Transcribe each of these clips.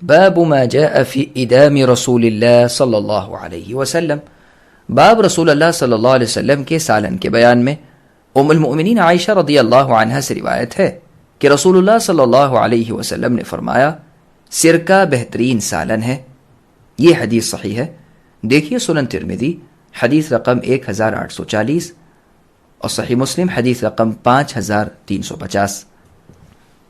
باب ما جاء في ادام رسول اللہ صلی اللہ علیہ وسلم، باب رسول اللہ صلی اللہ علیہ وسلم کے سالن کے بیان میں۔ ام المؤمنین عائشہ رضی اللہ عنہا سے روایت ہے کہ رسول اللہ صلی اللہ علیہ وسلم نے فرمایا، سرکہ بہترین سالن ہے۔ یہ حدیث صحیح ہے، دیکھیے سنن ترمذی حدیث رقم 1840 اور صحیح مسلم حدیث رقم 5350۔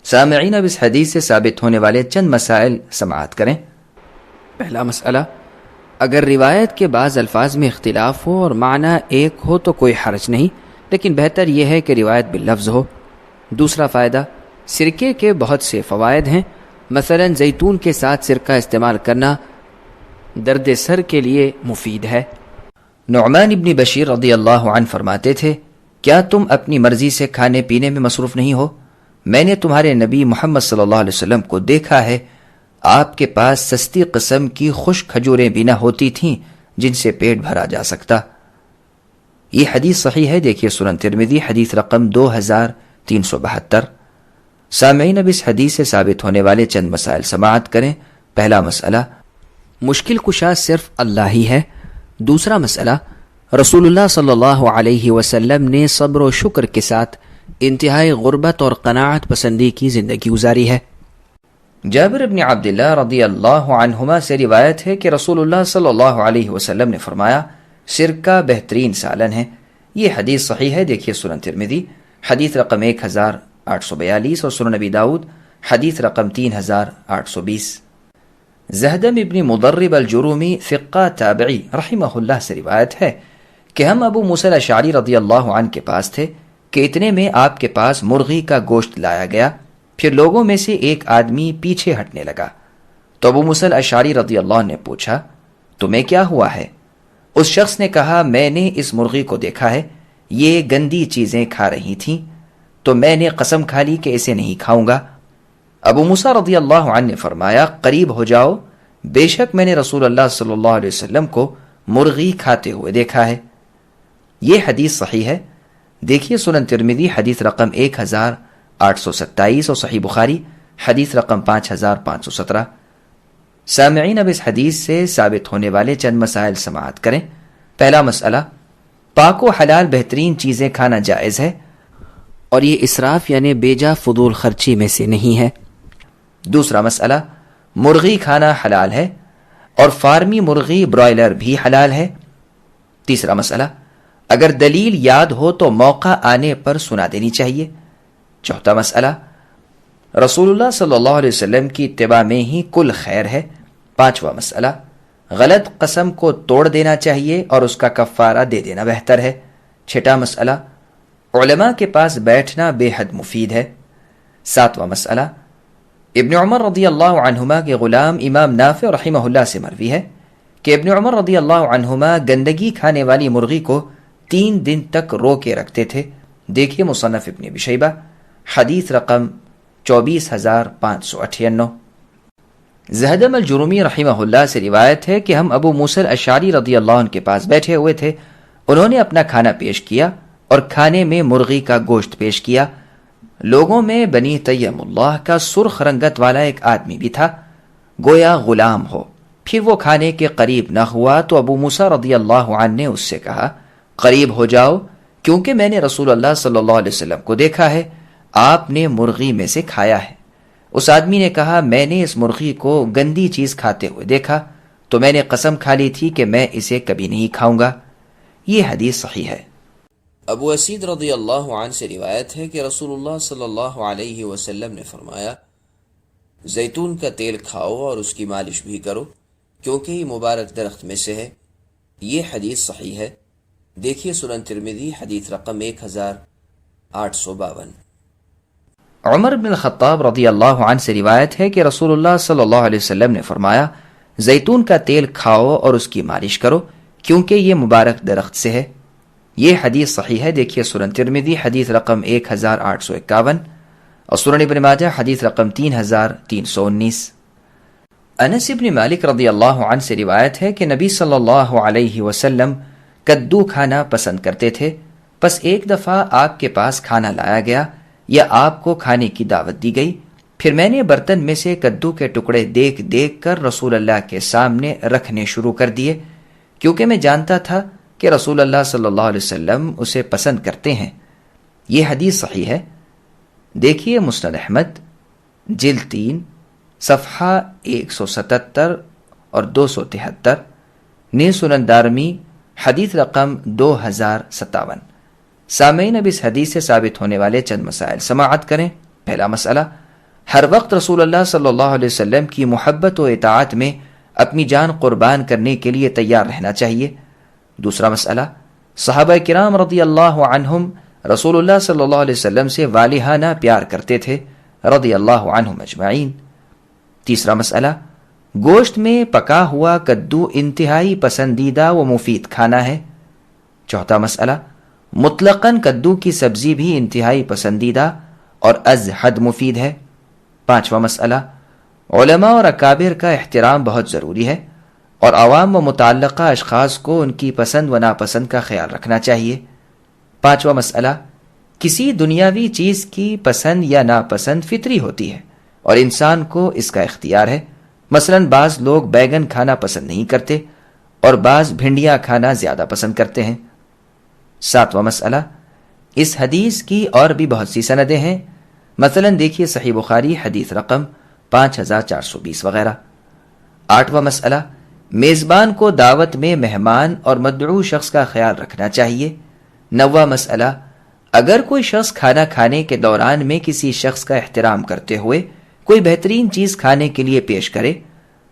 سامعین، اب اس حدیث سے ثابت ہونے والے چند مسائل سماعت کریں۔ پہلا مسئلہ، اگر روایت کے بعض الفاظ میں اختلاف ہو اور معنی ایک ہو تو کوئی حرج نہیں، لیکن بہتر یہ ہے کہ روایت باللفظ ہو۔ دوسرا فائدہ، سرکے کے بہت سے فوائد ہیں، مثلا زیتون کے ساتھ سرکہ استعمال کرنا درد سر کے لیے مفید ہے۔ نعمان ابن بشیر رضی اللہ عنہ فرماتے تھے، کیا تم اپنی مرضی سے کھانے پینے میں مصروف نہیں ہو؟ میں نے تمہارے نبی محمد صلی اللہ علیہ وسلم کو دیکھا ہے، آپ کے پاس سستی قسم کی خشک کھجوریں بھی نہ ہوتی تھیں جن سے پیٹ بھرا جا سکتا۔ یہ حدیث صحیح ہے، دیکھیے سنن ترمذی حدیث رقم 2372۔ سامعین، اب اس حدیث سے ثابت ہونے والے چند مسائل سماعت کریں۔ پہلا مسئلہ، مشکل کشا صرف اللہ ہی ہے۔ دوسرا مسئلہ، رسول اللہ صلی اللہ علیہ وسلم نے صبر و شکر کے ساتھ انتہائی غربت اور قناعت پسندی کی زندگی گزاری ہے۔ جابر بن عبداللہ رضی اللہ عنہما سے روایت ہے کہ رسول اللہ صلی اللہ علیہ وسلم نے فرمایا، سرکہ بہترین سالن ہے۔ یہ حدیث صحیح ہے، دیکھیے سنن ترمذی حدیث رقم 1842 اور سنن ابی داؤد حدیث رقم 3820۔ زہدم ابن مضرب الجرومی ثقہ تابعی رحمہ اللہ سے روایت ہے کہ ہم ابو موسیٰ الاشعری رضی اللہ عنہ کے پاس تھے کہ اتنے میں آپ کے پاس مرغی کا گوشت لایا گیا۔ پھر لوگوں میں سے ایک آدمی پیچھے ہٹنے لگا تو ابو موسیٰ الاشعری رضی اللہ عنہ نے پوچھا، تمہیں کیا ہوا ہے؟ اس شخص نے کہا، میں نے اس مرغی کو دیکھا ہے، یہ گندی چیزیں کھا رہی تھیں، تو میں نے قسم کھا لی کہ اسے نہیں کھاؤں گا۔ ابو موسیٰ رضی اللہ عنہ نے فرمایا، قریب ہو جاؤ، بے شک میں نے رسول اللہ صلی اللہ علیہ وسلم کو مرغی کھاتے ہوئے دیکھا ہے۔ یہ حدیث صحیح ہے، دیکھیے سنن ترمذی حدیث رقم 1827 اور صحیح بخاری حدیث رقم 5517۔ سامعین، اب اس حدیث سے ثابت ہونے والے چند مسائل سماعت کریں۔ پہلا مسئلہ، پاک و حلال بہترین چیزیں کھانا جائز ہے اور یہ اسراف یعنی بیجا فضول خرچی میں سے نہیں ہے۔ دوسرا مسئلہ، مرغی کھانا حلال ہے اور فارمی مرغی برائلر بھی حلال ہے۔ تیسرا مسئلہ، اگر دلیل یاد ہو تو موقع آنے پر سنا دینی چاہیے۔ چوتھا مسئلہ، رسول اللہ صلی اللہ علیہ وسلم کی اتباع میں ہی کل خیر ہے۔ پانچواں مسئلہ، غلط قسم کو توڑ دینا چاہیے اور اس کا کفارہ دے دینا بہتر ہے۔ چھٹا مسئلہ، علماء کے پاس بیٹھنا بے حد مفید ہے۔ ساتواں مسئلہ، ابن عمر رضی اللہ عنہما کے غلام امام نافع رحمہ اللہ سے مروی ہے کہ ابن عمر رضی اللہ عنہما گندگی کھانے والی مرغی کو 3 دن تک رو کے رکھتے تھے۔ دیکھیے مصنف ابن ابی شیبہ حدیث رقم 24598۔ زہدم الجرومی رحمہ اللہ سے روایت ہے کہ ہم ابو موسیٰ الاشعری رضی اللہ عنہ کے پاس بیٹھے ہوئے تھے، انہوں نے اپنا کھانا پیش کیا اور کھانے میں مرغی کا گوشت پیش کیا۔ لوگوں میں بنی تیم اللہ کا سرخ رنگت والا ایک آدمی بھی تھا، گویا غلام ہو۔ پھر وہ کھانے کے قریب نہ ہوا تو ابو موسیٰ رضی اللہ عنہ نے اس سے کہا، قریب ہو جاؤ، کیونکہ میں نے رسول اللہ صلی اللہ علیہ وسلم کو دیکھا ہے، آپ نے مرغی میں سے کھایا ہے۔ اس آدمی نے کہا، میں نے اس مرغی کو گندی چیز کھاتے ہوئے دیکھا تو میں نے قسم کھا لی تھی کہ میں اسے کبھی نہیں کھاؤں گا۔ یہ حدیث صحیح ہے۔ ابو اسید رضی اللہ عنہ سے روایت ہے کہ رسول اللہ صلی اللہ علیہ وسلم نے فرمایا، زیتون کا تیل کھاؤ اور اس کی مالش بھی کرو، کیونکہ یہ مبارک درخت میں سے ہے۔ یہ حدیث صحیح ہے، دیکھیے سنن ترمذی حدیث رقم 1852۔ عمر بن الخطاب رضی اللہ عنہ سے روایت ہے کہ رسول اللہ صلی اللہ علیہ وسلم نے فرمایا، زیتون کا تیل کھاؤ اور اس کی مالش کرو، کیونکہ یہ مبارک درخت سے ہے۔ یہ حدیث صحیح ہے، دیکھیے سنن ترمذی حدیث رقم 1851 اور سنن ابن ماجہ حدیث رقم 3319۔ انس ابن مالک رضی اللہ عنہ سے روایت ہے کہ نبی صلی اللہ علیہ وسلم کدو کھانا پسند کرتے تھے، پس ایک دفعہ آپ کے پاس کھانا لایا گیا یا آپ کو کھانے کی دعوت دی گئی، پھر میں نے برتن میں سے کدو کے ٹکڑے دیکھ دیکھ کر رسول اللہ کے سامنے رکھنے شروع کر دیے، کیونکہ میں جانتا تھا کہ رسول اللہ صلی اللہ علیہ وسلم اسے پسند کرتے ہیں۔ یہ حدیث صحیح ہے۔ دیکھیے مسند احمد جلد 3 صفحہ 177 اور 273، نیز سنن دارمی حدیث رقم 2057۔ سامعین، اب اس حدیث سے ثابت ہونے والے چند مسائل سماعت کریں۔ پہلا مسئلہ، ہر وقت رسول اللہ صلی اللہ علیہ وسلم کی محبت و اطاعت میں اپنی جان قربان کرنے کے لیے تیار رہنا چاہیے۔ دوسرا مسئلہ، صحابہ کرام رضی اللہ عنہم رسول اللہ صلی اللہ علیہ وسلم سے والہانہ پیار کرتے تھے رضی اللہ عنہم اجمعین۔ تیسرا مسئلہ، گوشت میں پکا ہوا کدو انتہائی پسندیدہ و مفید کھانا ہے۔ چوتھا مسئلہ، مطلقاً کدو کی سبزی بھی انتہائی پسندیدہ اور از حد مفید ہے۔ پانچواں مسئلہ، علماء اور اکابر کا احترام بہت ضروری ہے اور عوام و متعلقہ اشخاص کو ان کی پسند و ناپسند کا خیال رکھنا چاہیے۔ پانچواں مسئلہ، کسی دنیاوی چیز کی پسند یا ناپسند فطری ہوتی ہے اور انسان کو اس کا اختیار ہے۔ مثلاً بعض لوگ بیگن کھانا پسند نہیں کرتے اور بعض بھنڈیاں کھانا زیادہ پسند کرتے ہیں۔ ساتواں مسئلہ، اس حدیث کی اور بھی بہت سی سندیں ہیں، مثلاً دیکھیے صحیح بخاری حدیث رقم 5420 وغیرہ۔ آٹھواں مسئلہ، میزبان کو دعوت میں مہمان اور مدعو شخص کا خیال رکھنا چاہیے۔ نواں مسئلہ، اگر کوئی شخص کھانا کھانے کے دوران میں کسی شخص کا احترام کرتے ہوئے کوئی بہترین چیز کھانے کے لیے پیش کرے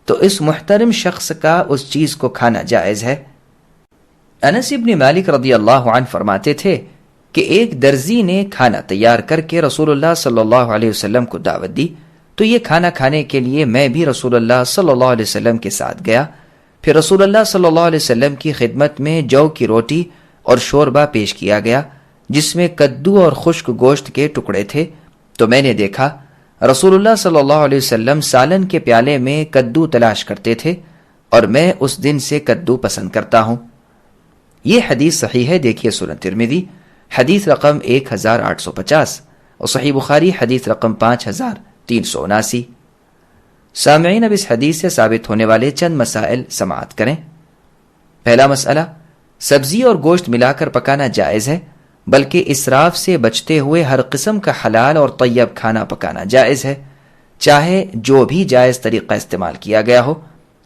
تو اس محترم شخص کا اس چیز کو کھانا جائز ہے۔ انس بن مالک رضی اللہ عنہ فرماتے تھے کہ ایک درزی نے کھانا تیار کر کے رسول اللہ صلی اللہ علیہ وسلم کو دعوت دی، تو یہ کھانا کھانے کے لیے میں بھی رسول اللہ صلی اللہ علیہ وسلم کے ساتھ گیا۔ پھر رسول اللہ صلی اللہ علیہ وسلم کی خدمت میں جو کی روٹی اور شوربہ پیش کیا گیا جس میں کدو اور خشک گوشت کے ٹکڑے تھے، تو میں نے دیکھا رسول اللہ صلی اللہ علیہ وسلم سالن کے پیالے میں کدو تلاش کرتے تھے اور میں اس دن سے کدو پسند کرتا ہوں۔ یہ حدیث صحیح ہے، دیکھیے سنن ترمذی حدیث رقم 1850 اور صحیح بخاری حدیث رقم 5379۔ سامعین، اب اس حدیث سے ثابت ہونے والے چند مسائل سماعت کریں۔ پہلا مسئلہ، سبزی اور گوشت ملا کر پکانا جائز ہے، بلکہ اسراف سے بچتے ہوئے ہر قسم کا حلال اور طیب کھانا پکانا جائز ہے، چاہے جو بھی جائز طریقہ استعمال کیا گیا ہو،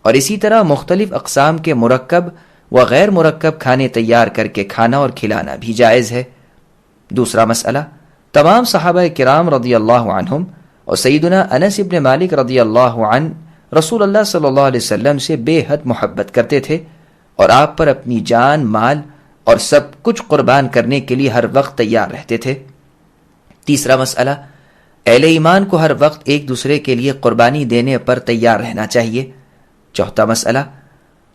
اور اسی طرح مختلف اقسام کے مرکب و غیر مرکب کھانے تیار کر کے کھانا اور کھلانا بھی جائز ہے۔ دوسرا مسئلہ، تمام صحابہ کرام رضی اللہ عنہم اور سیدنا انس بن مالک رضی اللہ عنہ رسول اللہ صلی اللہ علیہ وسلم سے بے حد محبت کرتے تھے اور آپ پر اپنی جان، مال اور سب کچھ قربان کرنے کے لیے ہر وقت تیار رہتے تھے۔ تیسرا مسئلہ، اہل ایمان کو ہر وقت ایک دوسرے کے لیے قربانی دینے پر تیار رہنا چاہیے۔ چوتھا مسئلہ،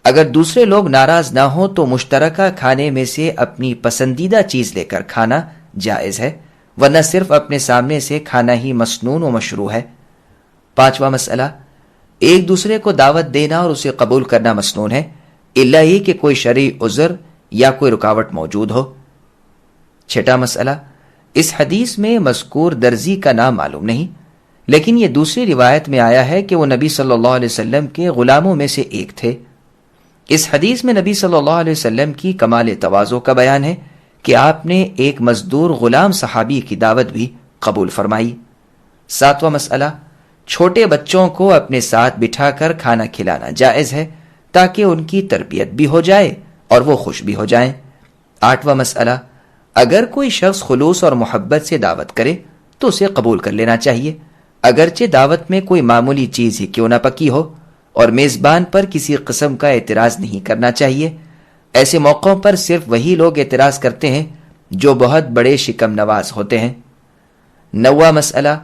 اگر دوسرے لوگ ناراض نہ ہوں تو مشترکہ کھانے میں سے اپنی پسندیدہ چیز لے کر کھانا جائز ہے، ورنہ صرف اپنے سامنے سے کھانا ہی مسنون و مشروع ہے۔ پانچواں مسئلہ، ایک دوسرے کو دعوت دینا اور اسے قبول کرنا مسنون ہے، الا یہ کہ کوئی شرعی عذر یا کوئی رکاوٹ موجود ہو۔ چھٹا مسئلہ، اس حدیث میں مذکور درزی کا نام معلوم نہیں، لیکن یہ دوسری روایت میں آیا ہے کہ وہ نبی صلی اللہ علیہ وسلم کے غلاموں میں سے ایک تھے۔ اس حدیث میں نبی صلی اللہ علیہ وسلم کی کمال تواضع کا بیان ہے کہ آپ نے ایک مزدور غلام صحابی کی دعوت بھی قبول فرمائی۔ ساتواں مسئلہ، چھوٹے بچوں کو اپنے ساتھ بٹھا کر کھانا کھلانا جائز ہے تاکہ ان کی تربیت بھی ہو جائے اور وہ خوش بھی ہو جائیں۔ آٹھواں مسئلہ، اگر کوئی شخص خلوص اور محبت سے دعوت کرے تو اسے قبول کر لینا چاہیے، اگرچہ دعوت میں کوئی معمولی چیز ہی کیوں نہ پکی ہو، اور میزبان پر کسی قسم کا اعتراض نہیں کرنا چاہیے۔ ایسے موقعوں پر صرف وہی لوگ اعتراض کرتے ہیں جو بہت بڑے شکم نواز ہوتے ہیں۔ نواں مسئلہ،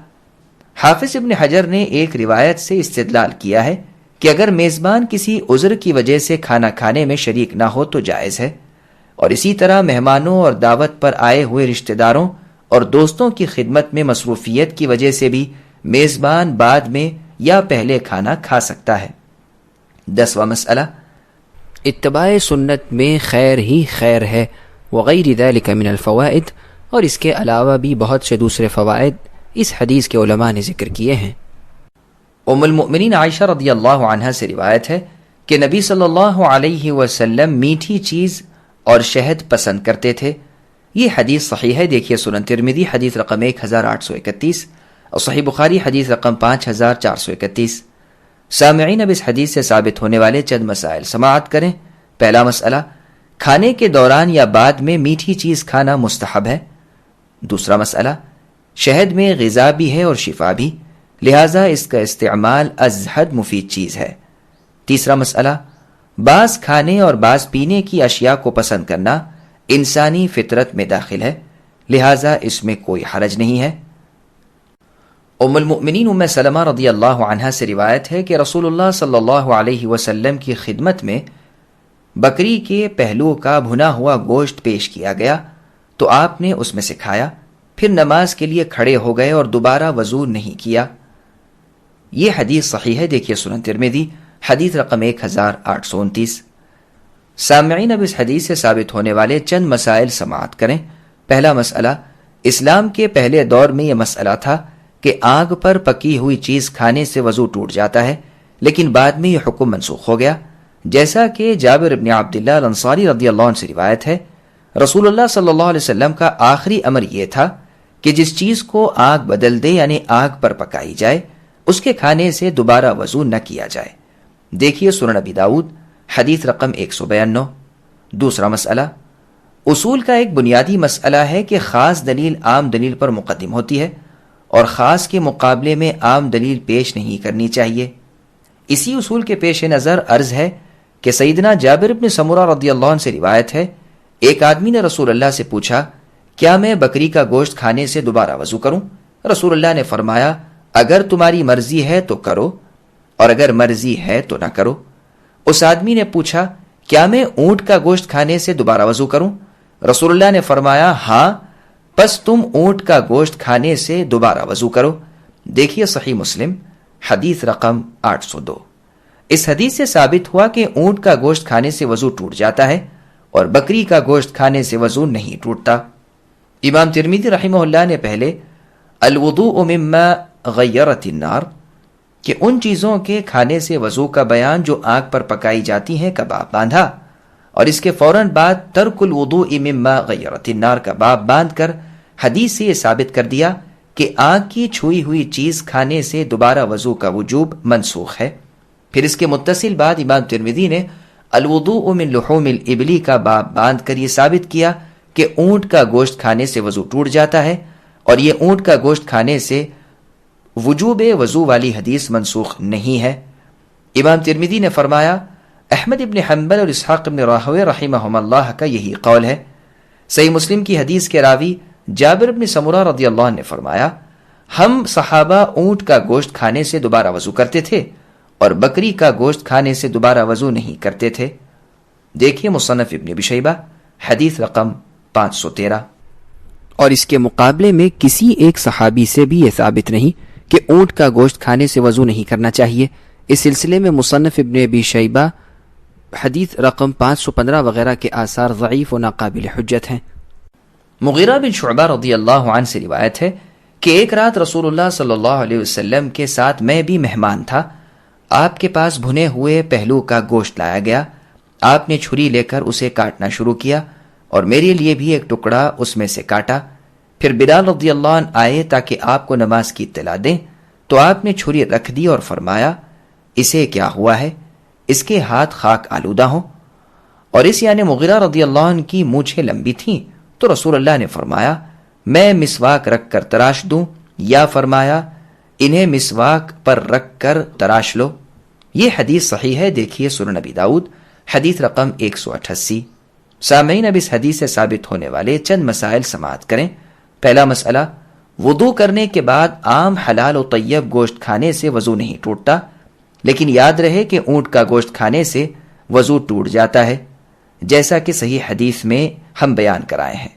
حافظ ابن حجر نے ایک روایت سے استدلال کیا ہے کہ اگر میزبان کسی عذر کی وجہ سے کھانا کھانے میں شریک نہ ہو تو جائز ہے، اور اسی طرح مہمانوں اور دعوت پر آئے ہوئے رشتہ داروں اور دوستوں کی خدمت میں مصروفیت کی وجہ سے بھی میزبان بعد میں یا پہلے کھانا کھا سکتا ہے۔ 10واں مسئلہ، اتباع سنت میں خیر ہی خیر ہے وغیر ذلک من الفوائد، اور اس کے علاوہ بھی بہت سے دوسرے فوائد اس حدیث کے علماء نے ذکر کیے ہیں۔ ام المؤمنین عائشہ رضی اللہ عنہا سے روایت ہے کہ نبی صلی اللہ علیہ وسلم میٹھی چیز اور شہد پسند کرتے تھے. یہ حدیث صحیح ہے. دیکھیے سنن ترمذی حدیث رقم 1831 اور صحیح بخاری حدیث رقم 5431. سامعین اب اس حدیث سے ثابت ہونے والے چند مسائل سماعت کریں. پہلا مسئلہ، کھانے کے دوران یا بعد میں میٹھی چیز کھانا مستحب ہے. دوسرا مسئلہ، شہد میں غذا بھی ہے اور شفا بھی، لہٰذا اس کا استعمال از حد مفید چیز ہے. تیسرا مسئلہ، بعض کھانے اور بعض پینے کی اشیاء کو پسند کرنا انسانی فطرت میں داخل ہے، لہٰذا اس میں کوئی حرج نہیں ہے. ام المؤمنین ام سلمہ رضی اللہ عنہا سے روایت ہے کہ رسول اللہ صلی اللہ علیہ وسلم کی خدمت میں بکری کے پہلو کا بھنا ہوا گوشت پیش کیا گیا تو آپ نے اس میں سے کھایا، پھر نماز کے لیے کھڑے ہو گئے اور دوبارہ وضو نہیں کیا. یہ حدیث صحیح ہے. دیکھیے سنن ترمذی حدیث رقم 1829. سامعین اب اس حدیث سے ثابت ہونے والے چند مسائل سماعت کریں. پہلا مسئلہ، اسلام کے پہلے دور میں یہ مسئلہ تھا کہ آگ پر پکی ہوئی چیز کھانے سے وضو ٹوٹ جاتا ہے، لیکن بعد میں یہ حکم منسوخ ہو گیا. جیسا کہ جابر ابن عبداللہ الانصاری رضی اللہ عنہ سے روایت ہے، رسول اللہ صلی اللہ علیہ وسلم کا آخری امر یہ تھا کہ جس چیز کو آگ بدل دے یعنی آگ پر پکائی جائے اس کے کھانے سے دوبارہ وضو نہ کیا جائے. دیکھیے سنن ابی داؤد حدیث رقم 192. دوسرا مسئلہ، اصول کا ایک بنیادی مسئلہ ہے کہ خاص دلیل عام دلیل پر مقدم ہوتی ہے اور خاص کے مقابلے میں عام دلیل پیش نہیں کرنی چاہیے. اسی اصول کے پیش نظر عرض ہے کہ سیدنا جابر بن سمرہ رضی اللہ عنہ سے روایت ہے، ایک آدمی نے رسول اللہ سے پوچھا، کیا میں بکری کا گوشت کھانے سے دوبارہ وضو کروں؟ رسول اللہ نے فرمایا، اگر تمہاری مرضی ہے تو کرو اور اگر مرضی ہے تو نہ کرو. اس آدمی نے پوچھا، کیا میں اونٹ کا گوشت کھانے سے دوبارہ وضو کروں؟ رسول اللہ نے فرمایا، ہاں، پس تم اونٹ کا گوشت کھانے سے دوبارہ وضو کرو. دیکھیے صحیح مسلم حدیث رقم 802. اس حدیث سے ثابت ہوا کہ اونٹ کا گوشت کھانے سے وضو ٹوٹ جاتا ہے اور بکری کا گوشت کھانے سے وضو نہیں ٹوٹتا. امام ترمذی رحمہ اللہ نے پہلے الوضوء مما غیرت النار کہ ان چیزوں کے کھانے سے وضو کا بیان جو آگ پر پکائی جاتی ہیں کا باب باندھا، اور اس کے فوراً بعد ترک الوضوء مما غیرت النار کا باب باندھ کر حدیث سے یہ ثابت کر دیا کہ آگ کی چھوئی ہوئی چیز کھانے سے دوبارہ وضو کا وجوب منسوخ ہے. پھر اس کے متصل بعد امام ترمذی نے الوضوء من لحوم الابلی کا باب باندھ کر یہ ثابت کیا کہ اونٹ کا گوشت کھانے سے وضو ٹوٹ جاتا ہے اور یہ اونٹ کا گوشت کھانے سے وجوب وضو والی حدیث منسوخ نہیں ہے. امام ترمذی نے فرمایا، احمد ابن حنبل اور اسحاق ابن راہوے رحمہم اللہ کا یہی قول ہے. صحیح مسلم کی حدیث کے راوی جابر ابن سمرہ رضی اللہ عنہ نے فرمایا، ہم صحابہ اونٹ کا گوشت کھانے سے دوبارہ وضو کرتے تھے اور بکری کا گوشت کھانے سے دوبارہ وضو نہیں کرتے تھے. دیکھیے مصنف ابن ابی شیبہ حدیث رقم 513. اور اس کے مقابلے میں کسی ایک صحابی سے بھی یہ ثابت نہیں کہ اونٹ کا گوشت کھانے سے وضو نہیں کرنا چاہیے. اس سلسلے میں مصنف ابن ابی شیبہ حدیث رقم 515 وغیرہ کے آثار ضعیف و ناقابل حجت ہیں. مغیرہ بن شعبہ رضی اللہ عنہ سے روایت ہے کہ ایک رات رسول اللہ صلی اللہ علیہ وسلم کے ساتھ میں بھی مہمان تھا. آپ کے پاس بھنے ہوئے پہلو کا گوشت لایا گیا. آپ نے چھری لے کر اسے کاٹنا شروع کیا اور میرے لیے بھی ایک ٹکڑا اس میں سے کاٹا. پھر بلال رضی اللہ عنہ آئے تاکہ آپ کو نماز کی اطلاع دیں تو آپ نے چھری رکھ دی اور فرمایا، اسے کیا ہوا ہے؟ اس کے ہاتھ خاک آلودہ ہوں. اور اس یعنی مغیرہ رضی اللہ عنہ کی مونچھیں لمبی تھیں تو رسول اللہ نے فرمایا، میں مسواک رکھ کر تراش دوں، یا فرمایا انہیں مسواک پر رکھ کر تراش لو. یہ حدیث صحیح ہے. دیکھیے سنن ابی داؤد حدیث رقم 188. سامعین اب اس حدیث سے ثابت ہونے والے چند مسائل سماعت کریں. پہلا مسئلہ، وضو کرنے کے بعد عام حلال و طیب گوشت کھانے سے وضو نہیں ٹوٹتا، لیکن یاد رہے کہ اونٹ کا گوشت کھانے سے وضو ٹوٹ جاتا ہے، جیسا کہ صحیح حدیث میں ہم بیان کرائے ہیں.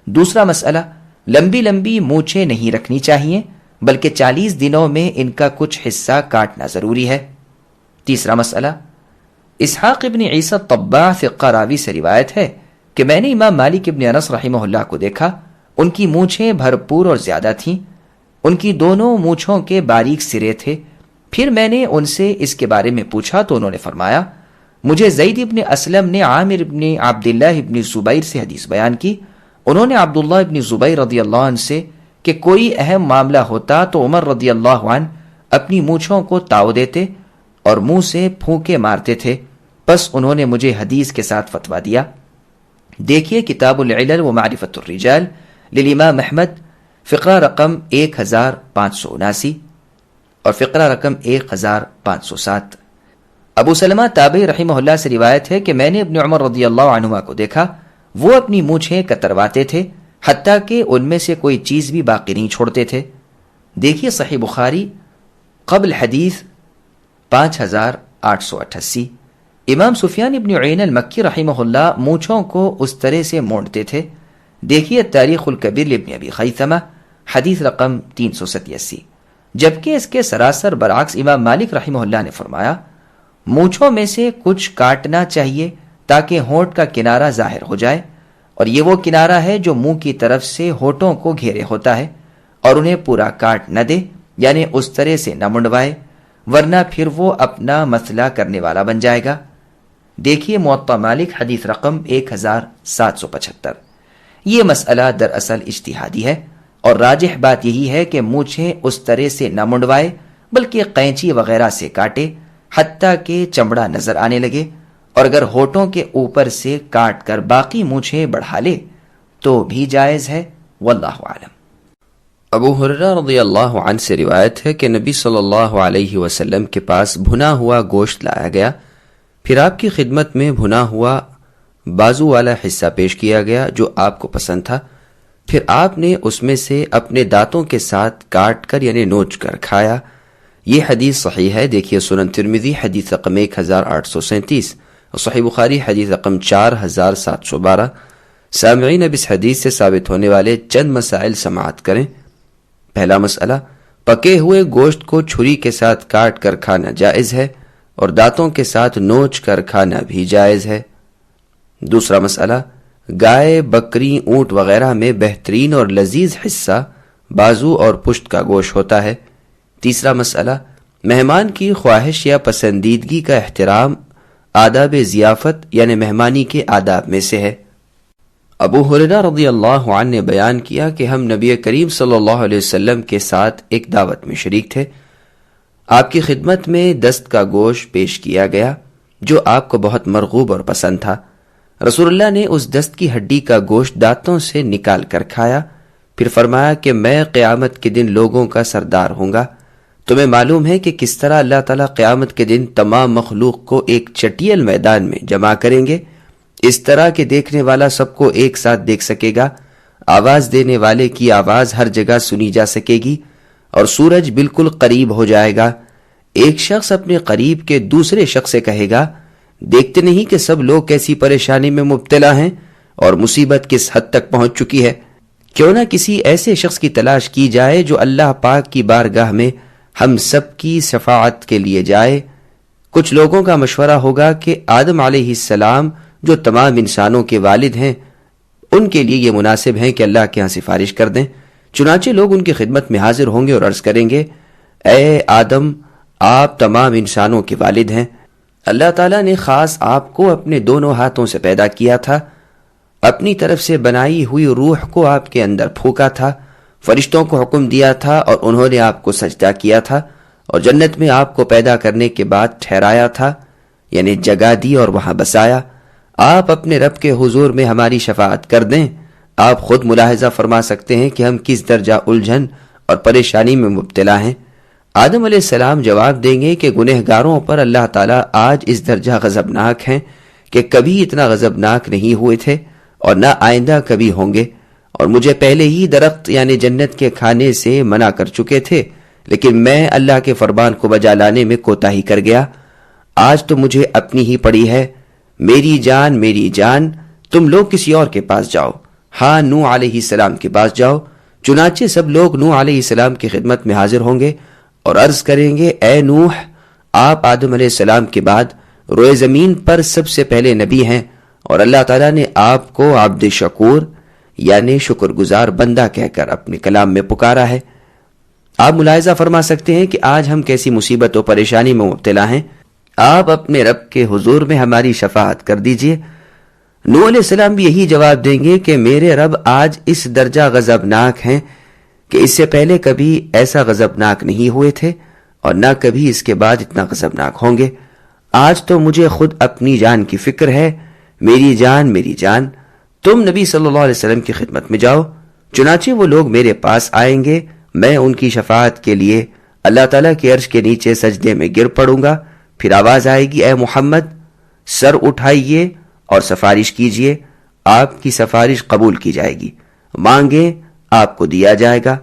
دوسرا مسئلہ، لمبی لمبی مونچھیں نہیں رکھنی چاہیے بلکہ 40 دنوں میں ان کا کچھ حصہ کاٹنا ضروری ہے. تیسرا مسئلہ، اسحاق ابن عیسیٰ طباع ثقہ راوی سے روایت ہے کہ میں نے امام مالک ابن انس رحمہ اللہ کو دیکھا. ان کی مونچھیں بھرپور اور زیادہ تھیں. ان کی دونوں مونچھوں کے باریک سرے تھے. پھر میں نے ان سے اس کے بارے میں پوچھا تو انہوں نے فرمایا مجھے زید ابن اسلم نے عامر ابن عبداللہ ابن زبیر سے حدیث بیان کی. انہوں نے عبداللہ ابن زبیر رضی اللہ عنہ سے کہ کوئی اہم معاملہ ہوتا تو عمر رضی اللہ عنہ اپنی مونچھوں کو تاؤ دیتے اور منہ سے پھونکے مارتے تھے. پس انہوں نے مجھے حدیث کے ساتھ فتویٰ دیا. دیکھیے کتاب العلل و معرفت الرجال للامام احمد، فقرہ رقم 1579 اور فقرہ رقم 1507. ابو سلمہ تابعی رحمہ اللہ سے روایت ہے کہ میں نے ابن عمر رضی اللہ عنہما کو دیکھا، وہ اپنی مونچھیں کترواتے تھے حتیٰ کہ ان میں سے کوئی چیز بھی باقی نہیں چھوڑتے تھے. دیکھیے صحیح بخاری قبل حدیث 5888. امام سفیان ابن عیین المکی رحمہ اللہ مونچھوں کو اس طرح سے مونڈتے تھے. دیکھیے تاریخ الکبیر لابن ابی خیثمہ حدیث رقم 387. جبکہ اس کے سراسر برعکس امام مالک رحمہ اللہ نے فرمایا مونچھوں میں سے کچھ کاٹنا چاہیے تاکہ ہونٹ کا کنارہ ظاہر ہو جائے، اور یہ وہ کنارہ ہے جو منہ کی طرف سے ہونٹوں کو گھیرے ہوتا ہے، اور انہیں پورا کاٹ نہ دے، یعنی اس طرح سے نہ منڈوائے، ورنہ پھر وہ اپنا مسئلہ کرنے والا بن جائے گا. دیکھیے موطا مالک حدیث رقم 1775. یہ مسئلہ دراصل اجتہادی ہے، اور راجح بات یہی ہے کہ مونچھیں اس طرح سے نہ منڈوائے بلکہ قینچی وغیرہ سے کاٹے حتیٰ کہ چمڑا نظر آنے لگے، اور اگر ہونٹوں کے اوپر سے کاٹ کر باقی مونچھیں بڑھا لے تو بھی جائز ہے. واللہ اعلم. ابو ہریرہ رضی اللہ عنہ سے روایت ہے کہ نبی صلی اللہ علیہ وسلم کے پاس بھنا ہوا گوشت لایا گیا، پھر آپ کی خدمت میں بھنا ہوا بازو والا حصہ پیش کیا گیا جو آپ کو پسند تھا. پھر آپ نے اس میں سے اپنے دانتوں کے ساتھ کاٹ کر یعنی نوچ کر کھایا. یہ حدیث صحیح ہے. دیکھیے سنن ترمذی حدیث رقم 1837 اور صحیح بخاری حدیث رقم 4712. سامعین اب اس حدیث سے ثابت ہونے والے چند مسائل سماعت کریں. پہلا مسئلہ، پکے ہوئے گوشت کو چھری کے ساتھ کاٹ کر کھانا جائز ہے اور دانتوں کے ساتھ نوچ کر کھانا بھی جائز ہے. دوسرا مسئلہ، گائے، بکری، اونٹ وغیرہ میں بہترین اور لذیذ حصہ بازو اور پشت کا گوشت ہوتا ہے. تیسرا مسئلہ، مہمان کی خواہش یا پسندیدگی کا احترام آداب ضیافت یعنی مہمانی کے آداب میں سے ہے. ابو ہریرہ رضی اللہ عنہ نے بیان کیا کہ ہم نبی کریم صلی اللہ علیہ وسلم کے ساتھ ایک دعوت میں شریک تھے. آپ کی خدمت میں دست کا گوشت پیش کیا گیا جو آپ کو بہت مرغوب اور پسند تھا. رسول اللہ نے اس دست کی ہڈی کا گوشت دانتوں سے نکال کر کھایا، پھر فرمایا کہ میں قیامت کے دن لوگوں کا سردار ہوں گا. تمہیں معلوم ہے کہ کس طرح اللہ تعالیٰ قیامت کے دن تمام مخلوق کو ایک چٹیل میدان میں جمع کریں گے، اس طرح کہ دیکھنے والا سب کو ایک ساتھ دیکھ سکے گا، آواز دینے والے کی آواز ہر جگہ سنی جا سکے گی، اور سورج بالکل قریب ہو جائے گا. ایک شخص اپنے قریب کے دوسرے شخص سے کہے گا دیکھتے نہیں کہ سب لوگ کیسی پریشانی میں مبتلا ہیں اور مصیبت کس حد تک پہنچ چکی ہے. کیوں نہ کسی ایسے شخص کی تلاش کی جائے جو اللہ پاک کی بارگاہ میں ہم سب کی شفاعت کے لیے جائے. کچھ لوگوں کا مشورہ ہوگا کہ آدم علیہ السلام جو تمام انسانوں کے والد ہیں ان کے لیے یہ مناسب ہے کہ اللہ کے ہاں سفارش کر دیں. چنانچہ لوگ ان کی خدمت میں حاضر ہوں گے اور عرض کریں گے اے آدم، آپ تمام انسانوں کے والد ہیں. اللہ تعالیٰ نے خاص آپ کو اپنے دونوں ہاتھوں سے پیدا کیا تھا، اپنی طرف سے بنائی ہوئی روح کو آپ کے اندر پھونکا تھا، فرشتوں کو حکم دیا تھا اور انہوں نے آپ کو سجدہ کیا تھا، اور جنت میں آپ کو پیدا کرنے کے بعد ٹھہرایا تھا یعنی جگہ دی اور وہاں بسایا. آپ اپنے رب کے حضور میں ہماری شفاعت کر دیں. آپ خود ملاحظہ فرما سکتے ہیں کہ ہم کس درجہ الجھن اور پریشانی میں مبتلا ہیں. آدم علیہ السلام جواب دیں گے کہ گنہگاروں پر اللہ تعالیٰ آج اس درجہ غضبناک ہیں کہ کبھی اتنا غضبناک نہیں ہوئے تھے اور نہ آئندہ کبھی ہوں گے، اور مجھے پہلے ہی درخت یعنی جنت کے کھانے سے منع کر چکے تھے، لیکن میں اللہ کے فرمان کو بجا لانے میں کوتاہی کر گیا. آج تو مجھے اپنی ہی پڑی ہے. میری جان، تم لوگ کسی اور کے پاس جاؤ. ہاں، نوح علیہ السلام کے پاس جاؤ. چنانچہ سب لوگ نوح علیہ السلام کی خدمت میں حاضر ہوں گے اور عرض کریں گے اے نوح، آپ آدم علیہ السلام کے بعد روئے زمین پر سب سے پہلے نبی ہیں، اور اللہ تعالیٰ نے آپ کو عبد شکور یعنی شکر گزار بندہ کہہ کر اپنے کلام میں پکارا ہے. آپ ملاحظہ فرما سکتے ہیں کہ آج ہم کیسی مصیبت و پریشانی میں مبتلا ہیں. آپ اپنے رب کے حضور میں ہماری شفاعت کر دیجئے. نوح علیہ السلام بھی یہی جواب دیں گے کہ میرے رب آج اس درجہ غضبناک ہیں کہ اس سے پہلے کبھی ایسا غضبناک نہیں ہوئے تھے اور نہ کبھی اس کے بعد اتنا غضبناک ہوں گے. آج تو مجھے خود اپنی جان کی فکر ہے. میری جان میری جان، تم نبی صلی اللہ علیہ وسلم کی خدمت میں جاؤ. چنانچہ وہ لوگ میرے پاس آئیں گے، میں ان کی شفاعت کے لیے اللہ تعالیٰ کے عرش کے نیچے سجدے میں گر پڑوں گا. پھر آواز آئے گی، اے محمد سر اٹھائیے اور سفارش کیجئے، آپ کی سفارش قبول کی جائے گی، مانگیں آپ کو دیا جائے گا.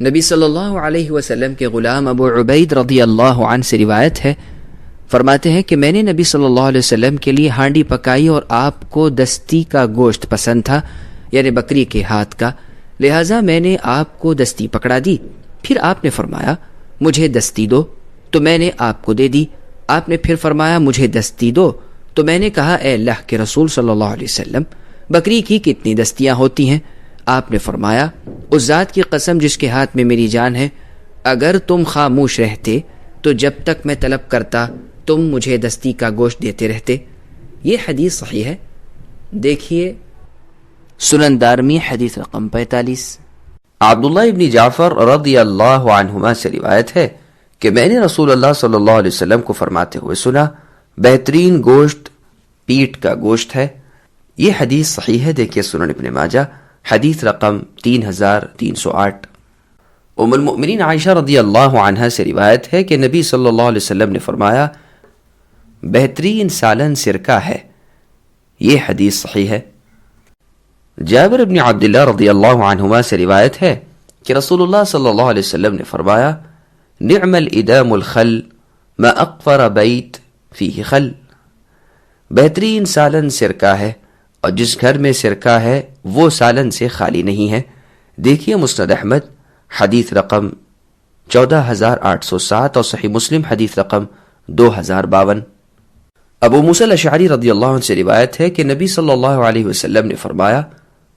نبی صلی اللہ علیہ وسلم کے غلام ابو عبید رضی اللہ عنہ سے روایت ہے، فرماتے ہیں کہ میں نے نبی صلی اللہ علیہ وسلم کے لیے ہانڈی پکائی اور آپ کو دستی کا گوشت پسند تھا، یعنی بکری کے ہاتھ کا، لہٰذا میں نے آپ کو دستی پکڑا دی. پھر آپ نے فرمایا مجھے دستی دو، تو میں نے آپ کو دے دی. آپ نے پھر فرمایا مجھے دستی دو، تو میں نے کہا اے اللہ کے رسول صلی اللہ علیہ وسلم بکری کی کتنی دستیاں ہوتی ہیں؟ آپ نے فرمایا اس ذات کی قسم جس کے ہاتھ میں میری جان ہے، اگر تم خاموش رہتے تو جب تک میں طلب کرتا تم مجھے دستی کا گوشت دیتے رہتے. یہ حدیث صحیح ہے. دیکھیے سنن دارمی حدیث رقم 45. عبداللہ ابن جعفر رضی اللہ عنہما سے روایت ہے کہ میں نے رسول اللہ صلی اللہ علیہ وسلم کو فرماتے ہوئے سنا، بہترین گوشت پیٹ کا گوشت ہے. یہ حدیث صحیح ہے. دیکھیے سنن ابن ماجہ حدیث رقم 3308. ام المؤمنین عائشہ رضی اللہ عنہا سے روایت ہے کہ نبی صلی اللہ علیہ وسلم نے فرمایا بہترین سالن سرکہ ہے. یہ حدیث صحیح ہے. جابر بن عبداللہ رضی اللہ عنہما سے روایت ہے کہ رسول اللہ صلی اللہ علیہ وسلم نے فرمایا نعم الادام الخل ما اقفر بیت فیہ خل. بہترین سالن سرکہ ہے اور جس گھر میں سرکہ ہے وہ سالن سے خالی نہیں ہے. دیکھیے مسند احمد حدیث رقم 14807 اور صحیح مسلم حدیث رقم 2052. ابو موسیٰ الاشعری رضی اللہ عنہ سے روایت ہے کہ نبی صلی اللہ علیہ وسلم نے فرمایا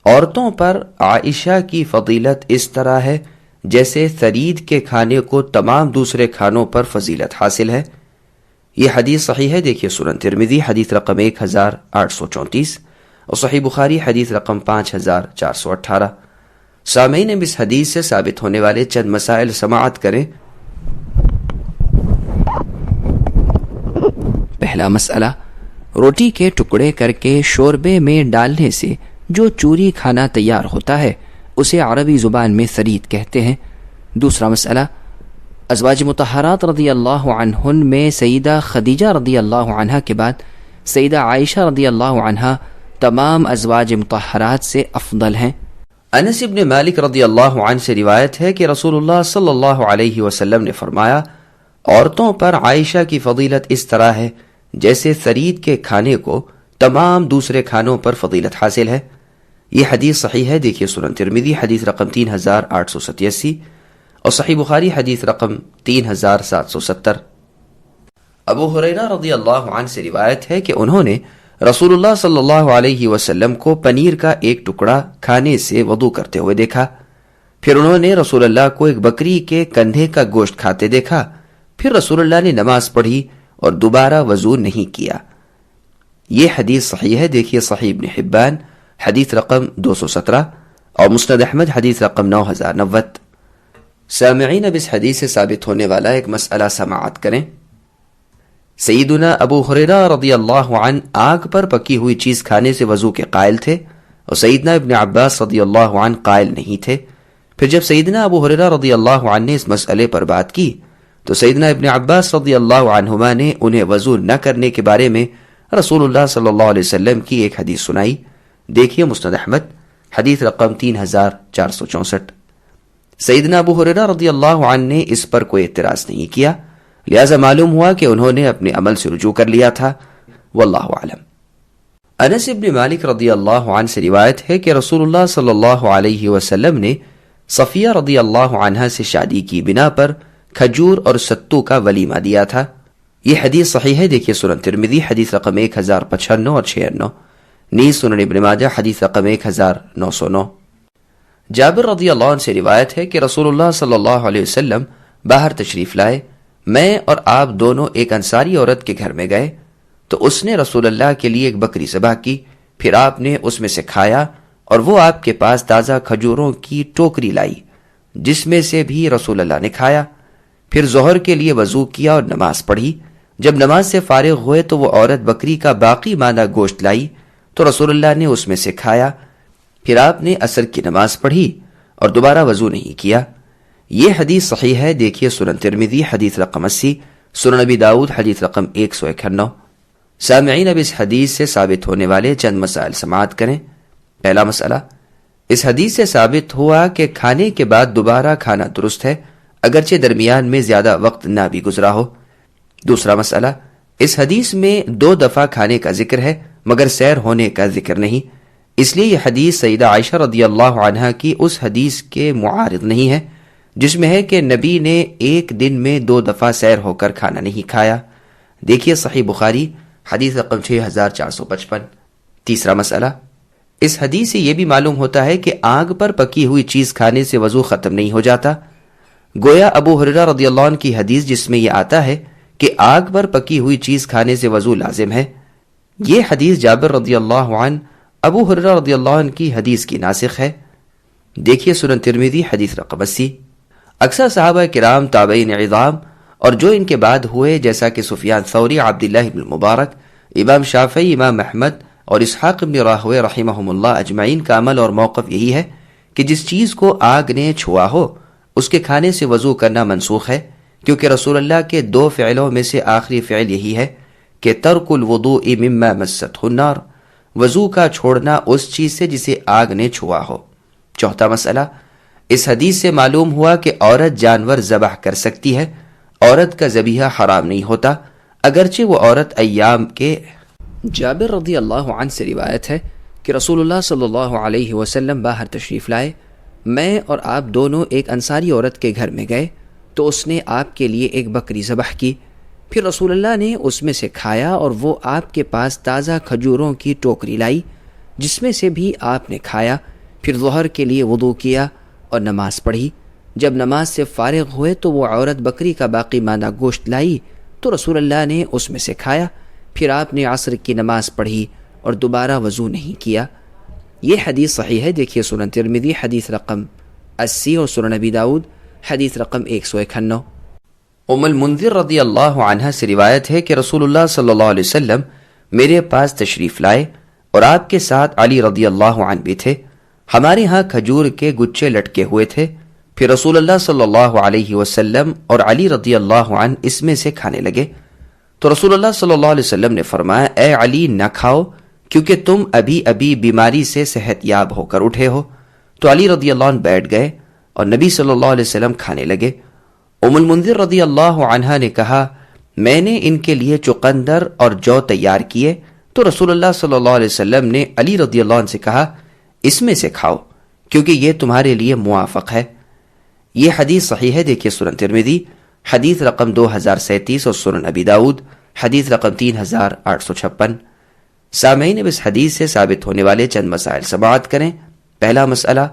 عورتوں پر عائشہ کی فضیلت اس طرح ہے جیسے ثرید کے کھانے کو تمام دوسرے کھانوں پر فضیلت حاصل ہے. یہ حدیث صحیح ہے. دیکھیے سنن ترمذی حدیث رقم 1834 اور صحیح بخاری حدیث رقم 5418. سامعین اس حدیث سے ثابت ہونے والے چند مسائل سماعت کریں. پہلا مسئلہ، روٹی کے ٹکڑے کر کے شوربے میں ڈالنے سے جو چوری کھانا تیار ہوتا ہے اسے عربی زبان میں ثرید کہتے ہیں. دوسرا مسئلہ، ازواج مطہرات رضی اللہ عنہن میں سیدہ خدیجہ رضی اللہ عنہا کے بعد سیدہ عائشہ رضی اللہ عنہا تمام ازواج مطہرات سے افضل ہیں. انس ابن مالک رضی اللہ عنہ سے روایت ہے کہ رسول اللہ صلی اللہ علیہ وسلم نے فرمایا عورتوں پر عائشہ کی فضیلت اس طرح ہے جیسے ثرید کے کھانے کو تمام دوسرے کھانوں پر فضیلت حاصل ہے. یہ حدیث صحیح ہے. دیکھیے سنن ترمذی حدیث رقم 3887 اور صحیح بخاری حدیث رقم 3770. ابو ہریرہ رضی اللہ عنہ سے روایت ہے کہ انہوں نے رسول اللہ صلی اللہ علیہ وسلم کو پنیر کا ایک ٹکڑا کھانے سے وضو کرتے ہوئے دیکھا. پھر انہوں نے رسول اللہ کو ایک بکری کے کندھے کا گوشت کھاتے دیکھا. پھر رسول اللہ نے نماز پڑھی اور دوبارہ وضو نہیں کیا. یہ حدیث صحیح ہے. دیکھیے صحیح ابن حبان حدیث رقم 217 اور مسند احمد حدیث رقم 9090. سامعین اب اس حدیث سے ثابت ہونے والا ایک مسئلہ سماعت کریں. سیدنا ابو ہریرہ رضی اللہ عنہ آگ پر پکی ہوئی چیز کھانے سے وضو کے قائل تھے اور سیدنا ابن عباس رضی اللہ عنہ قائل نہیں تھے. پھر جب سیدنا ابو ہریرہ رضی اللہ عنہ نے اس مسئلے پر بات کی تو سیدنا ابن عباس رضی اللہ عنہما نے انہیں وضو نہ کرنے کے بارے میں رسول اللہ صلی اللہ علیہ وسلم کی ایک حدیث سنائی. دیکھیے مسند احمد حدیث رقم 3464. سیدنا ابو ہریرہ رضی اللہ عنہ نے اس پر کوئی اعتراض نہیں کیا، لہذا معلوم ہوا کہ انہوں نے اپنے عمل سے رجوع کر لیا تھا. واللہ اعلم. انس ابن مالک رضی اللہ عنہ سے روایت ہے کہ رسول اللہ صلی اللہ علیہ وسلم نے صفیہ رضی اللہ عنہا سے شادی کی بنا پر کھجور اور ستو کا ولیمہ دیا تھا. یہ حدیث صحیح ہے. دیکھیے سنن ترمذی حدیث رقم 1095 اور 96، نیز سنن ابن ماجہ حدیث رقم 1909. جابر رضی اللہ عنہ سے روایت ہے کہ رسول اللہ صلی اللہ علیہ وسلم باہر تشریف لائے، میں اور آپ دونوں ایک انصاری عورت کے گھر میں گئے تو اس نے رسول اللہ کے لیے ایک بکری ذبح کی، پھر آپ نے اس میں سے کھایا اور وہ آپ کے پاس تازہ کھجوروں کی ٹوکری لائی جس میں سے بھی رسول اللہ نے کھایا، پھر ظہر کے لیے وضو کیا اور نماز پڑھی۔ جب نماز سے فارغ ہوئے تو وہ عورت بکری کا باقی ماندہ گوشت لائی تو رسول اللہ نے اس میں سے کھایا، پھر آپ نے عصر کی نماز پڑھی اور دوبارہ وضو نہیں کیا۔ یہ حدیث صحیح ہے، دیکھیے سنن ترمذی حدیث رقم 80، سنن ابی داؤد حدیث رقم 191۔ سامعین، اب اس حدیث سے ثابت ہونے والے چند مسائل سماعت کریں۔ پہلا مسئلہ، اس حدیث سے ثابت ہوا کہ کھانے کے بعد دوبارہ کھانا درست ہے اگرچہ درمیان میں زیادہ وقت نہ بھی گزرا ہو۔ دوسرا مسئلہ، اس حدیث میں 2 دفعہ کھانے کا ذکر ہے مگر سیر ہونے کا ذکر نہیں، اس لیے یہ حدیث سیدہ عائشہ رضی اللہ عنہا کی اس حدیث کے معارض نہیں ہے جس میں ہے کہ نبی نے ایک دن میں 2 دفعہ سیر ہو کر کھانا نہیں کھایا۔ دیکھیے صحیح بخاری حدیث رقم 6455۔ تیسرا مسئلہ، اس حدیث سے یہ بھی معلوم ہوتا ہے کہ آگ پر پکی ہوئی چیز کھانے سے وضو ختم نہیں ہو جاتا، گویا ابو ہریرہ رضی اللہ عنہ کی حدیث جس میں یہ آتا ہے کہ آگ پر پکی ہوئی چیز کھانے سے وضو لازم ہے، یہ حدیث جابر رضی اللہ عنہ ابو ہریرہ رضی اللہ عنہ کی حدیث کی ناسخ ہے۔ دیکھیے سنن ترمذی حدیث رقم 80۔ اکثر صحابہ کرام، تابعین عظام اور جو ان کے بعد ہوئے جیسا کہ سفیان ثوری، عبداللہ بن مبارک، امام شافعی، امام احمد اور اسحاق بن راہوے رحمہم اللہ اجمعین کا عمل اور موقف یہی ہے کہ جس چیز کو آگ نے چھوا ہو اس کے کھانے سے وضو کرنا منسوخ ہے، کیونکہ رسول اللہ کے 2 فعلوں میں سے آخری فعل یہی ہے کہ ترک الوضوء مما مست النار، وضو کا چھوڑنا اس چیز سے جسے آگ نے چھوا ہو۔ چوتھا مسئلہ، اس حدیث سے معلوم ہوا کہ عورت جانور ذبح کر سکتی ہے، عورت کا ذبیحہ حرام نہیں ہوتا اگرچہ وہ عورت ایام کے۔ جابر رضی اللہ عنہ سے روایت ہے کہ رسول اللہ صلی اللہ علیہ وسلم باہر تشریف لائے، میں اور آپ دونوں ایک انصاری عورت کے گھر میں گئے تو اس نے آپ کے لیے ایک بکری ذبح کی، پھر رسول اللہ نے اس میں سے کھایا اور وہ آپ کے پاس تازہ کھجوروں کی ٹوکری لائی جس میں سے بھی آپ نے کھایا، پھر ظہر کے لیے وضو کیا اور نماز پڑھی۔ جب نماز سے فارغ ہوئے تو وہ عورت بکری کا باقی ماندہ گوشت لائی تو رسول اللہ نے اس میں سے کھایا، پھر آپ نے عصر کی نماز پڑھی اور دوبارہ وضو نہیں کیا۔ یہ حدیث صحیح ہے، دیکھیے سنن ترمذی حدیث رقم 80 اور سنن ابی داؤد حدیث رقم 191۔ ام المنذر رضی اللہ عنہ سے روایت ہے کہ رسول اللہ صلی اللہ علیہ وسلم میرے پاس تشریف لائے اور آپ کے ساتھ علی رضی اللہ عنہ بھی تھے، ہمارے ہاں کھجور کے گچھے لٹکے ہوئے تھے، پھر رسول اللہ صلی اللہ علیہ وسلم اور علی رضی اللہ عنہ اس میں سے کھانے لگے تو رسول اللہ صلی اللہ علیہ وسلم نے فرمایا، اے علی نہ کھاؤ کیونکہ تم ابھی بیماری سے صحت یاب ہو کر اٹھے ہو۔ تو علی رضی اللہ عنہ بیٹھ گئے اور نبی صلی اللہ علیہ وسلم کھانے لگے۔ ام المنذر رضی اللہ عنہا نے کہا، میں نے ان کے لیے چقندر اور جو تیار کیے تو رسول اللہ صلی اللہ علیہ وسلم نے علی رضی اللہ عنہ سے کہا، اس میں سے کھاؤ کیونکہ یہ تمہارے لیے موافق ہے۔ یہ حدیث صحیح ہے، دیکھیے سنن ترمذی حدیث رقم 2037 اور سنن ابی داؤد حدیث رقم 3856۔ سامعین، اب اس حدیث سے ثابت ہونے والے چند مسائل سماعت کریں۔ پہلا مسئلہ،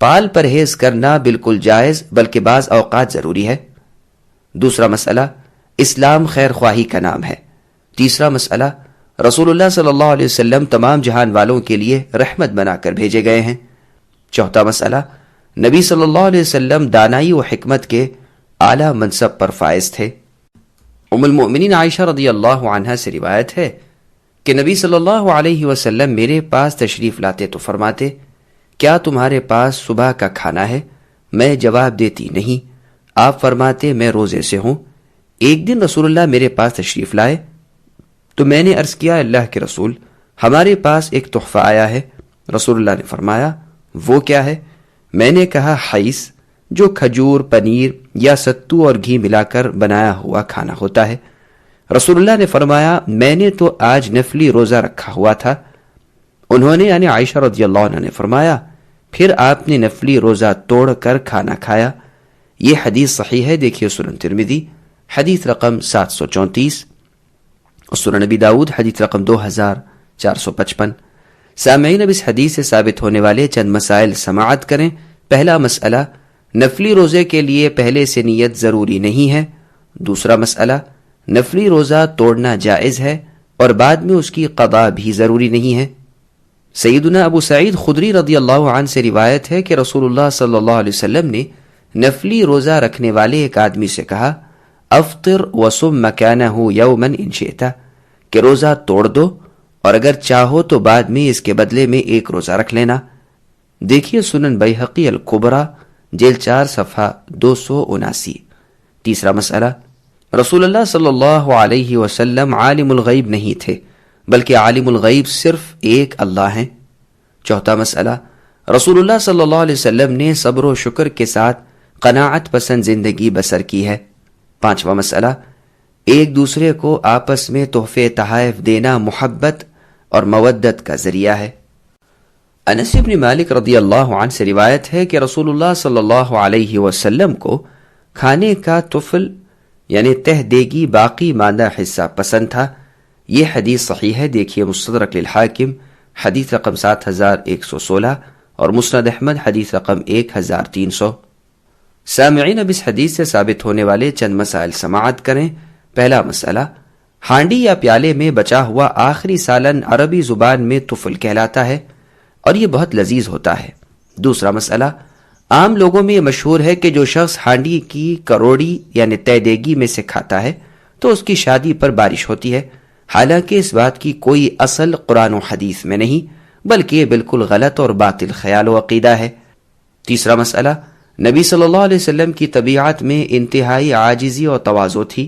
پال پرہیز کرنا بالکل جائز بلکہ بعض اوقات ضروری ہے۔ دوسرا مسئلہ، اسلام خیر خواہی کا نام ہے۔ تیسرا مسئلہ، رسول اللہ صلی اللہ علیہ وسلم تمام جہان والوں کے لیے رحمت بنا کر بھیجے گئے ہیں۔ چوتھا مسئلہ، نبی صلی اللہ علیہ وسلم دانائی و حکمت کے اعلیٰ منصب پر فائز تھے۔ ام المؤمنین عائشہ رضی اللہ عنہا سے روایت ہے کہ نبی صلی اللہ علیہ وسلم میرے پاس تشریف لاتے تو فرماتے، کیا تمہارے پاس صبح کا کھانا ہے؟ میں جواب دیتی نہیں۔ آپ فرماتے، میں روزے سے ہوں۔ ایک دن رسول اللہ میرے پاس تشریف لائے تو میں نے عرض کیا، اللہ کے رسول، ہمارے پاس ایک تحفہ آیا ہے۔ رسول اللہ نے فرمایا، وہ کیا ہے؟ میں نے کہا، حیث، جو کھجور، پنیر یا ستو اور گھی ملا کر بنایا ہوا کھانا ہوتا ہے۔ رسول اللہ نے فرمایا، میں نے تو آج نفلی روزہ رکھا ہوا تھا۔ انہوں نے یعنی عائشہ رضی اللہ عنہ نے فرمایا، پھر آپ نے نفلی روزہ توڑ کر کھانا کھایا۔ یہ حدیث صحیح ہے، دیکھیے سنن ترمذی حدیث رقم 734 اور سنن نبی داؤد حدیث رقم 2455۔ سامعین اب اس حدیث سے ثابت ہونے والے چند مسائل سماعت کریں۔ پہلا مسئلہ، نفلی روزے کے لیے پہلے سے نیت ضروری نہیں ہے۔ دوسرا مسئلہ، نفلی روزہ توڑنا جائز ہے اور بعد میں اس کی قضا بھی ضروری نہیں ہے۔ سیدنا ابو سعید خدری رضی اللہ عنہ سے روایت ہے کہ رسول اللہ صلی اللہ علیہ وسلم نے نفلی روزہ رکھنے والے ایک آدمی سے کہا، افطر وصم مکانہ یوما ان شئت، کہ روزہ توڑ دو اور اگر چاہو تو بعد میں اس کے بدلے میں ایک روزہ رکھ لینا۔ دیکھیے سنن بیہقی الکبریٰ جلد 4 صفحہ 279۔ تیسرا مسئلہ، رسول اللہ صلی اللہ علیہ وسلم عالم الغیب نہیں تھے بلکہ عالم الغیب صرف ایک اللہ ہیں۔ چوتھا مسئلہ، رسول اللہ صلی اللہ علیہ وسلم نے صبر و شکر کے ساتھ قناعت پسند زندگی بسر کی ہے۔ پانچواں مسئلہ، ایک دوسرے کو آپس میں تحفے تحائف دینا محبت اور مودت کا ذریعہ ہے۔ انس بن مالک رضی اللہ عنہ سے روایت ہے کہ رسول اللہ صلی اللہ علیہ وسلم کو کھانے کا طفل یعنی تہ دیگی باقی ماندہ حصہ پسند تھا۔ یہ حدیث صحیح ہے، دیکھیے مستدرک للحاکم حدیث رقم 7116 اور مسند احمد حدیث رقم 1300۔ سامعین اب اس حدیث سے ثابت ہونے والے چند مسائل سماعت کریں۔ پہلا مسئلہ، ہانڈی یا پیالے میں بچا ہوا آخری سالن عربی زبان میں طفل کہلاتا ہے اور یہ بہت لذیذ ہوتا ہے۔ دوسرا مسئلہ، عام لوگوں میں یہ مشہور ہے کہ جو شخص ہانڈی کی کروڑی یعنی تہ دیگی میں سے کھاتا ہے تو اس کی شادی پر بارش ہوتی ہے، حالانکہ اس بات کی کوئی اصل قرآن و حدیث میں نہیں بلکہ یہ بالکل غلط اور باطل خیال و عقیدہ ہے۔ تیسرا مسئلہ، نبی صلی اللہ علیہ وسلم کی طبیعت میں انتہائی عاجزی اور تواضع تھی،